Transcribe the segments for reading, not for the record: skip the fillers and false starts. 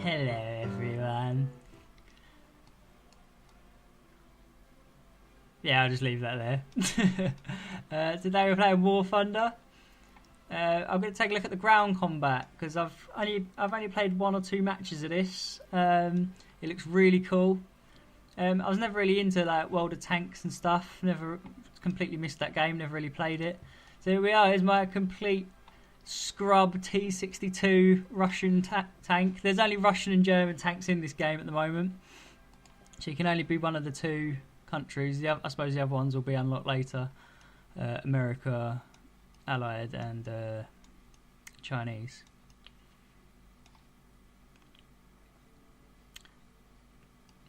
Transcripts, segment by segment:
Hello everyone. Yeah, I'll just leave that there. Today we're playing War Thunder. I'm going to take a look at the ground combat because I've only played 1 or 2 matches of this. It looks really cool. I was never really into like World of Tanks and stuff. Never completely missed that game. Never really played it. So here we are. Here's my complete scrub T-62 Russian tank. There's only Russian and German tanks in this game at the moment, so you can only be one of the 2 countries. I suppose the other ones will be unlocked later. America, Allied, and Chinese.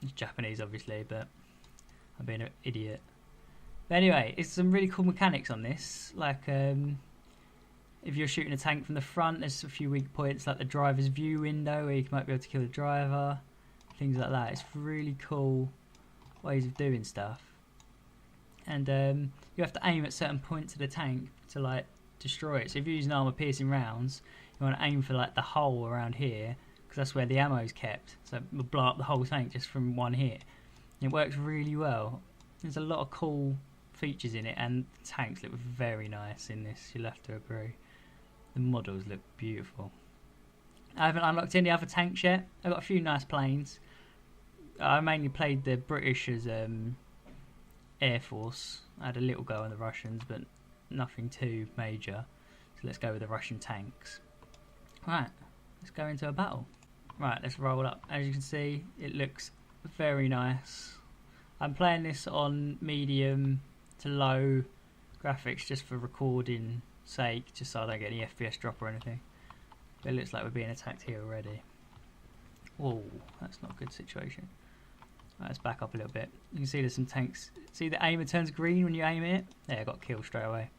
It's Japanese, obviously, but I'm being an idiot. But anyway, it's some really cool mechanics on this. Like, if you're shooting a tank from the front, there's a few weak points, like the driver's view window, where you might be able to kill the driver. Things like that. It's really cool ways of doing stuff. And you have to aim at certain points of the tank to like destroy it. So if you're using armor-piercing rounds, you want to aim for like the hole around here, because that's where the ammo is kept. So it will blow up the whole tank just from one hit. And it works really well. There's a lot of cool features in it, and the tanks look very nice in this. You'll have to agree. The models look beautiful. I haven't unlocked any other tanks yet. I've got a few nice planes. I mainly played the British as Air Force. I had a little go on the Russians, but nothing too major. So let's go with the Russian tanks. Right, let's go into a battle. Right, let's roll up. As you can see, it looks very nice. I'm playing this on medium to low graphics just for recording sake, just so I don't get any FPS drop or anything. But it looks like we're being attacked here already. Whoa, that's not a good situation. Right, let's back up a little bit. You can see there's some tanks. See the aimer turns green when you aim it? There, I got killed straight away.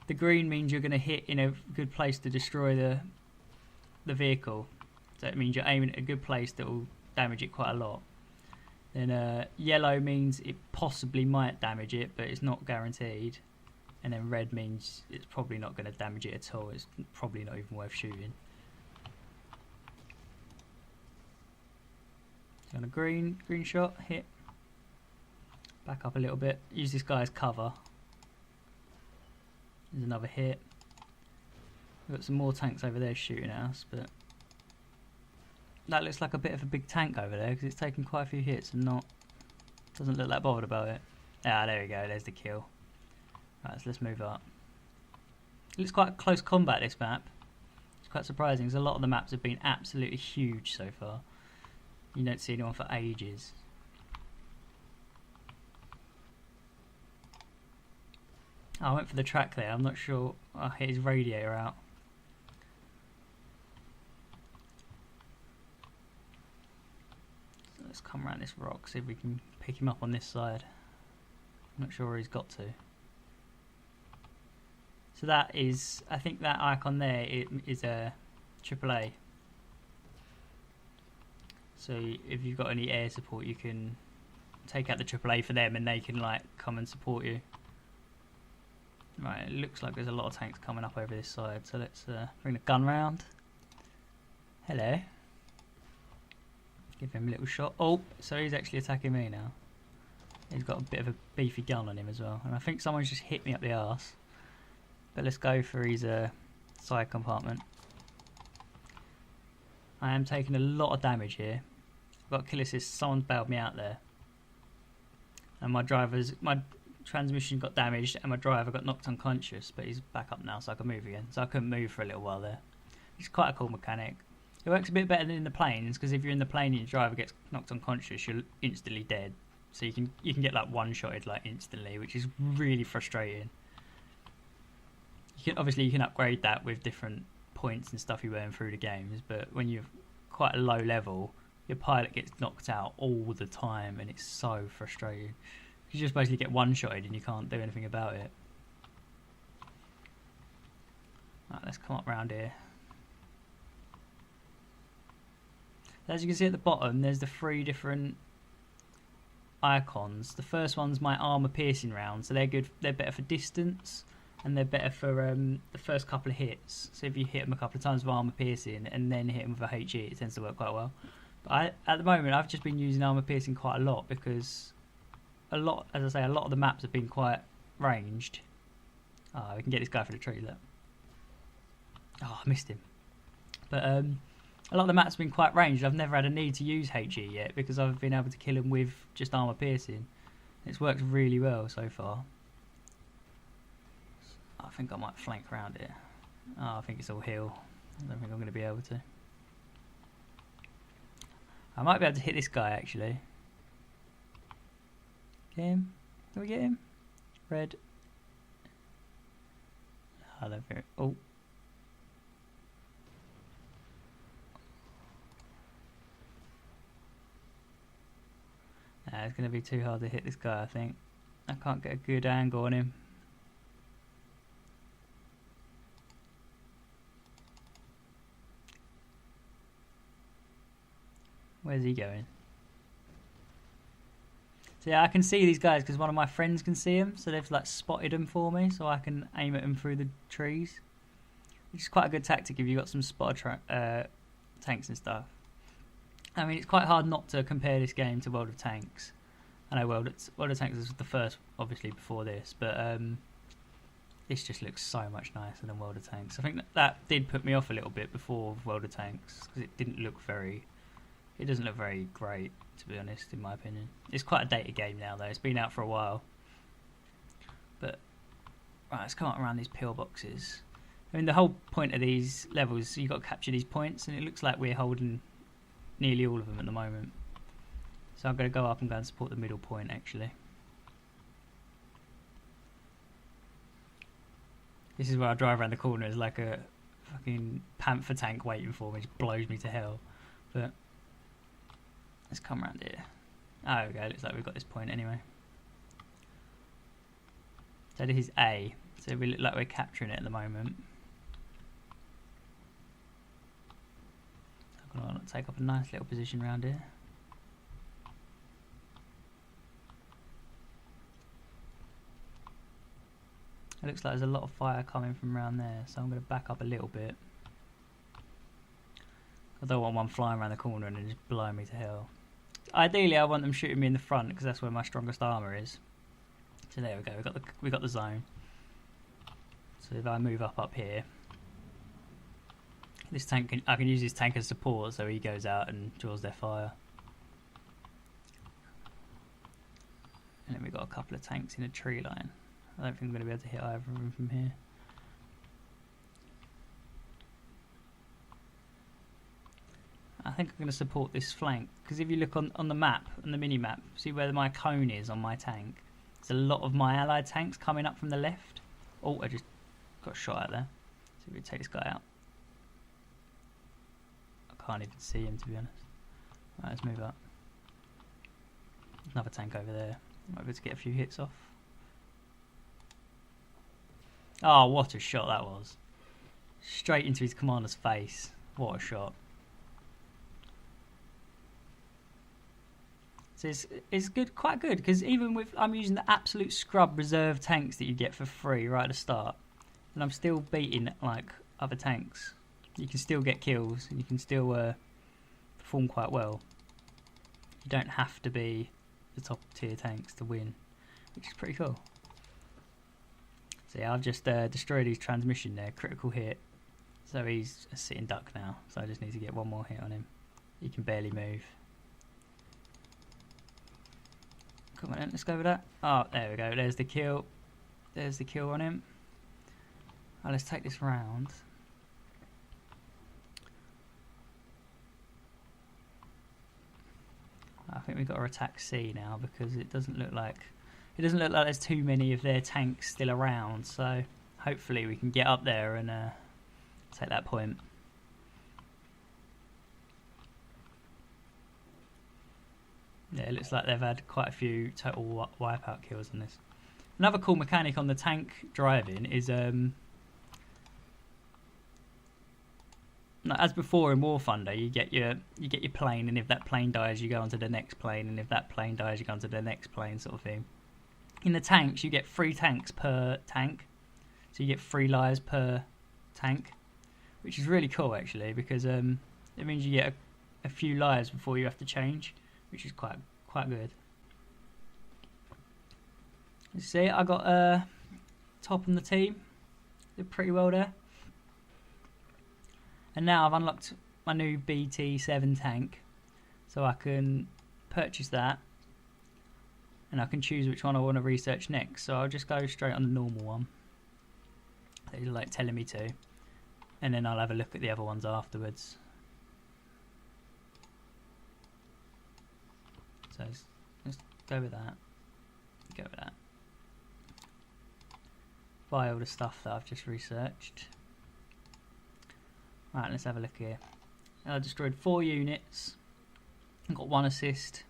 The green means you're going to hit in a good place to destroy the vehicle. So it means you're aiming at a good place that will damage it quite a lot. Then yellow means it possibly might damage it, but it's not guaranteed. And then red means it's probably not going to damage it at all. It's probably not even worth shooting. So on a green shot, hit. Back up a little bit. Use this guy as cover. There's another hit. We've got some more tanks over there shooting at us, but that looks like a bit of a big tank over there because it's taken quite a few hits and doesn't look that bothered about it. Ah, there we go. There's the kill. Right, so let's move up. It looks quite close combat, this map. It's quite surprising because a lot of the maps have been absolutely huge so far. You don't see anyone for ages. Oh, I went for the track there. I'm not sure. I hit his radiator out. So let's come around this rock, see if we can pick him up on this side. I'm not sure where he's got to. So that is, I think that icon there is a AAA. So if you've got any air support, you can take out the AAA for them and they can like come and support you. Right, it looks like there's a lot of tanks coming up over this side, so let's bring the gun round. Hello. Give him a little shot. Oh, so he's actually attacking me now. He's got a bit of a beefy gun on him as well, and I think someone's just hit me up the arse. But let's go for his side compartment. I am taking a lot of damage here. I've got kill assist. Someone's bailed me out there, and my transmission got damaged, and my driver got knocked unconscious. But he's back up now, so I can move again. So I couldn't move for a little while there. It's quite a cool mechanic. It works a bit better than in the planes because if you're in the plane and your driver gets knocked unconscious, you're instantly dead. So you can get like one-shotted like instantly, which is really frustrating. Obviously you can upgrade that with different points and stuff you earn through the games, but when you're quite a low level, your pilot gets knocked out all the time, and it's so frustrating. You just basically get one-shotted and you can't do anything about it. Right, let's come up round here. As you can see at the bottom, there's the 3 different icons. The first one's my armor piercing round, so they're good. They're better for distance. and they're better for the first couple of hits. So if you hit them a couple of times with armor piercing and then hit them with a HE, it tends to work quite well. But at the moment, I've just been using armor piercing quite a lot because as I say, a lot of the maps have been quite ranged. Oh, we can get this guy for the tree, look. Oh, I missed him. But a lot of the maps have been quite ranged. I've never had a need to use HE yet because I've been able to kill him with just armor piercing. It's worked really well so far. I think I might flank around it. Oh, I think it's all hill. I don't think I'm going to be able to. I might be able to hit this guy actually. Get him? Can we get him? Red. Oh. Nah, it's going to be too hard to hit this guy, I think. I can't get a good angle on him. Where's he going? So yeah, I can see these guys because one of my friends can see them, so they've like spotted them for me, so I can aim at them through the trees, which is quite a good tactic if you've got some spotter tanks and stuff. I mean, it's quite hard not to compare this game to World of Tanks. I know World of Tanks was the first, obviously, before this, but this just looks so much nicer than World of Tanks. I think that did put me off a little bit before World of Tanks because it doesn't look very great, to be honest, in my opinion. It's quite a dated game now, though. It's been out for a while. But right, let's come up around these pillboxes. I mean, the whole point of these levels, you've got to capture these points, and it looks like we're holding nearly all of them at the moment. So I'm going to go up and go and support the middle point, actually. This is where I drive around the corner. It's like a fucking panther tank waiting for me. It just blows me to hell. But let's come around here. Oh, there we go. Looks like we've got this point anyway. So this is A. So we look like we're capturing it at the moment. I'm going to take up a nice little position around here. It looks like there's a lot of fire coming from around there, so I'm going to back up a little bit. I don't want one flying around the corner and then just blowing me to hell. Ideally, I want them shooting me in the front because that's where my strongest armor is. So there we go. We got the zone. So if I move up here, this tank I can use this tank as support, so he goes out and draws their fire. And then we've got a couple of tanks in a tree line. I don't think I'm going to be able to hit either of them from here. I think I'm going to support this flank because if you look on the map, on the mini map, see where my cone is on my tank. There's a lot of my allied tanks coming up from the left. Oh, I just got shot at there. So if we take this guy out. I can't even see him, to be honest. Right, let's move up. There's another tank over there. Might be able to get a few hits off. Oh, what a shot that was. Straight into his commander's face. What a shot. So it's good, quite good, because even with, I'm using the absolute scrub reserve tanks that you get for free right at the start, and I'm still beating like other tanks. You can still get kills, and you can still perform quite well. You don't have to be the top tier tanks to win, which is pretty cool. So yeah, I've just destroyed his transmission there, critical hit. So he's a sitting duck now, so I just need to get one more hit on him. He can barely move. Come on then, let's go with that. Oh, there we go, there's the kill. There's the kill on him. Oh, let's take this round. I think we've got to attack C now because it doesn't look like there's too many of their tanks still around, so hopefully we can get up there and take that point. Yeah, it looks like they've had quite a few total wipeout kills on this. Another cool mechanic on the tank driving is, as before in War Thunder, you get your plane, and if that plane dies, you go onto the next plane, and if that plane dies, you go onto the next plane, sort of thing. In the tanks, you get 3 tanks per tank, So you get 3 lives per tank, which is really cool actually, because it means you get a few lives before you have to change, which is quite good. You see, I got top on the team. Did pretty well there. And now I've unlocked my new BT7 tank, so I can purchase that, and I can choose which one I want to research next. So I'll just go straight on the normal one that you're like telling me to, and then I'll have a look at the other ones afterwards. So let's go with that. Go with that. Buy all the stuff that I've just researched. Right, let's have a look here. I destroyed 4 units. I got 1 assist,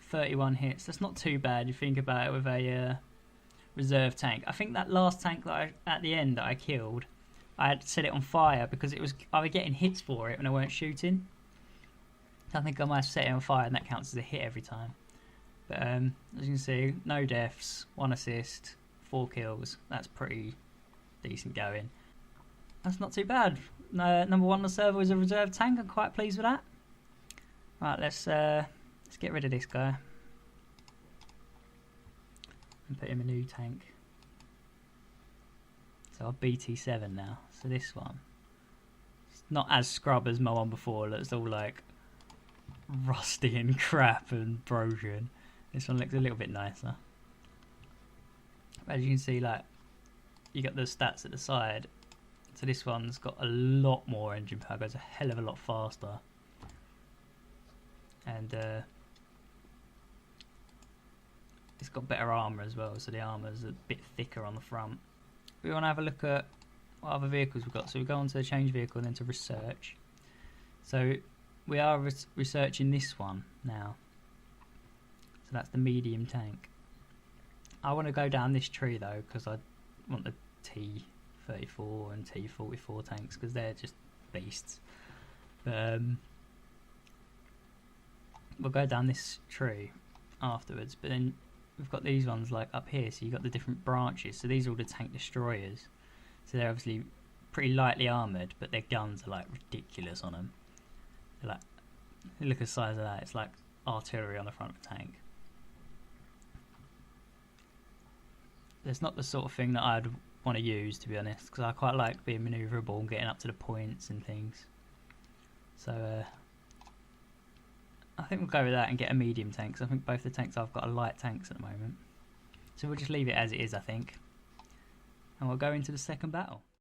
31 hits. That's not too bad. You think about it with a reserve tank. I think that last tank that at the end that I killed, I had to set it on fire because I was getting hits for it when I weren't shooting. So I think I might have set it on fire, and that counts as a hit every time. But as you can see, no deaths, 1 assist, 4 kills. That's pretty decent going. That's not too bad. Number 1 on the server is a reserve tank. I'm quite pleased with that. Right, let's get rid of this guy and put him a new tank. So I'll BT7 now. So this one, it's not as scrub as my one before. It's all like rusty and crap and broken. This one looks a little bit nicer. As you can see, like, you got the stats at the side. So this one's got a lot more engine power, goes a hell of a lot faster. And it's got better armour as well, so the armour's a bit thicker on the front. We want to have a look at what other vehicles we've got. So we go on to the change vehicle and then to research. So we are researching this one now. So that's the medium tank. I want to go down this tree though, because I want the T34 and T44 tanks, because they're just beasts. But we'll go down this tree afterwards. But then we've got these ones like up here, so you've got the different branches. So these are all the tank destroyers. So they're obviously pretty lightly armoured, but their guns are like ridiculous on them. They're like, look at the size of that. It's like artillery on the front of a tank. It's not the sort of thing that I'd want to use, to be honest, because I quite like being manoeuvrable and getting up to the points and things. So I think we'll go with that and get a medium tank, because I think both the tanks I've got are light tanks at the moment. So we'll just leave it as it is, I think. And we'll go into the second battle.